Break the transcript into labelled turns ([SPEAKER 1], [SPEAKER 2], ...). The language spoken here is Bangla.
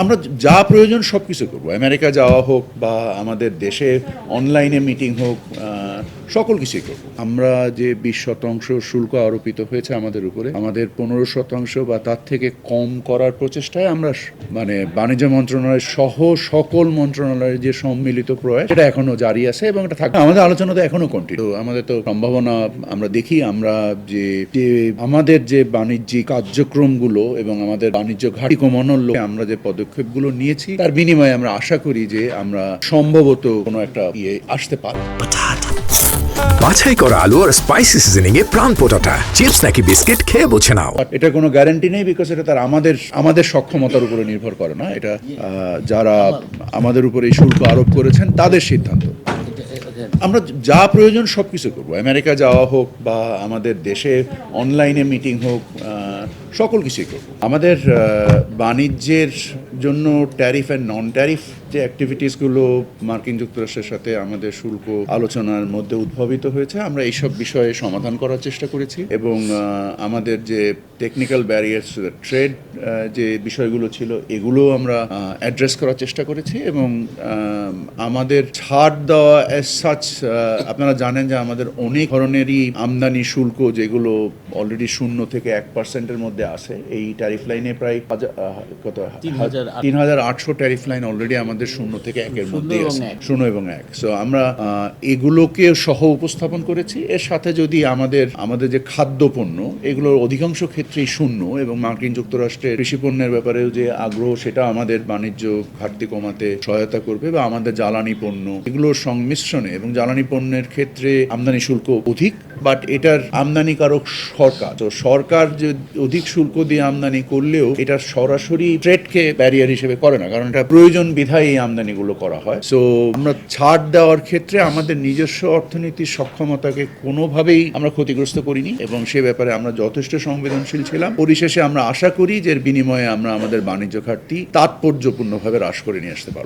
[SPEAKER 1] আমরা যা প্রয়োজন সব কিছু করবো। আমেরিকা যাওয়া হোক বা আমাদের দেশে অনলাইনে মিটিং হোক, সকল কিছুই করব। আমরা যে 20% শুল্ক আরোপিত হয়েছে আমাদের উপরে, আমাদের 15% বা তার থেকে কম করার প্রচেষ্টায় আমরা মানে বাণিজ্য মন্ত্রণালয় সহ সকল মন্ত্রণালয়ের যে সম্মিলিত প্রয়াস, এটা এখনো জারি আছে এবং এটা থাকবে। আমাদের আলোচনা তো এখনো কন্টিনিউ। আমাদের তো সম্ভাবনা আমরা দেখি, আমরা যে আমাদের যে বাণিজ্যিক কার্যক্রমগুলো এবং আমাদের বাণিজ্য ঘাটতি কমানোর লক্ষ্যে আমরা যে পদক্ষেপগুলো নিয়েছি, তার বিনিময়ে আমরা আশা করি যে আমরা সম্ভবত কোনো একটা আসতে পারি।
[SPEAKER 2] বাছাই করা আলু আর স্পাইসি সিজনিং এ প্রাণ পোটাটা চিপস নাকি বিস্কিট খেয়ে বোঝে নাও।
[SPEAKER 1] এটা কোনো গ্যারান্টি নেই, বিকজ এটা তার আমাদের সক্ষমতার উপরে নির্ভর করে না। এটা যারা আমাদের উপরে এই শুল্ক আরোপ করেছেন তাদের সিদ্ধান্ত। আমরা যা প্রয়োজন সব কিছু করবো। আমেরিকা যাওয়া হোক বা আমাদের দেশে অনলাইনে মিটিং হোক, সকল কিছুই করবো। আমাদের বাণিজ্যের জন্য ট্যারিফ অ্যান্ড নন ট্যারিফ যে অ্যাক্টিভিটিসগুলো মার্কিন যুক্তরাষ্ট্রের সাথে আমাদের শুল্ক আলোচনার মধ্যে উদ্ভাবিত হয়েছে, আমরা এইসব বিষয়ে সমাধান করার চেষ্টা করেছি এবং আমাদের যে টেকনিক্যাল ব্যারিয়ার্স ট্রেড যে বিষয়গুলো ছিল, এগুলো আমরা অ্যাড্রেস করার চেষ্টা করেছি এবং আমাদের ছাড় দেওয়া অ্যাজ সাচ, আপনারা জানেন যে আমাদের অনেক ধরনেরই আমদানি শুল্ক যেগুলো অলরেডি 0 থেকে 1% মধ্যে আসে। এই ট্যারিফ লাইনে প্রায় 3,800 ট্যারিফ লাইন অলরেডি আমাদের 0 থেকে 1 এর মধ্যে আছে, 0 এবং 1। সো আমরা এগুলোকে সহ উপস্থাপন করেছি। এর সাথে যদি আমাদের যে খাদ্যপণ্য, এগুলোর অধিকাংশ ক্ষেত্রেই 0 এবং মার্কিন যুক্তরাষ্ট্রের কৃষি পণ্যের ব্যাপারেও যে আগ্রহ, সেটা আমাদের বাণিজ্য ঘাটতি কমাতে সহায়তা করবে। বা আমাদের জ্বালানি পণ্য, এগুলোর সংমিশ্রণে এবং জ্বালানি পণ্যের ক্ষেত্রে আমদানি শুল্ক অধিক, বাট এটার আমদানিকারক সরকার। তো সরকার যে অধিক শুল্ক দিয়ে আমদানি করলেও এটা সরাসরি ট্রেডকে ব্যারিয়ার হিসেবে করে না, কারণ এটা প্রয়োজন বিধায় এই আমদানিগুলো করা হয়। সো আমরা ছাড় দেওয়ার ক্ষেত্রে আমাদের নিজস্ব অর্থনীতির সক্ষমতাকে কোনোভাবেই আমরা ক্ষতিগ্রস্ত করিনি এবং সে ব্যাপারে আমরা যথেষ্ট সংবেদনশীল ছিলাম। পরিশেষে আমরা আশা করি যে এর বিনিময়ে আমরা আমাদের বাণিজ্য ঘাটতি তাৎপর্যপূর্ণভাবে হ্রাস করে নিয়ে আসতে পারবো।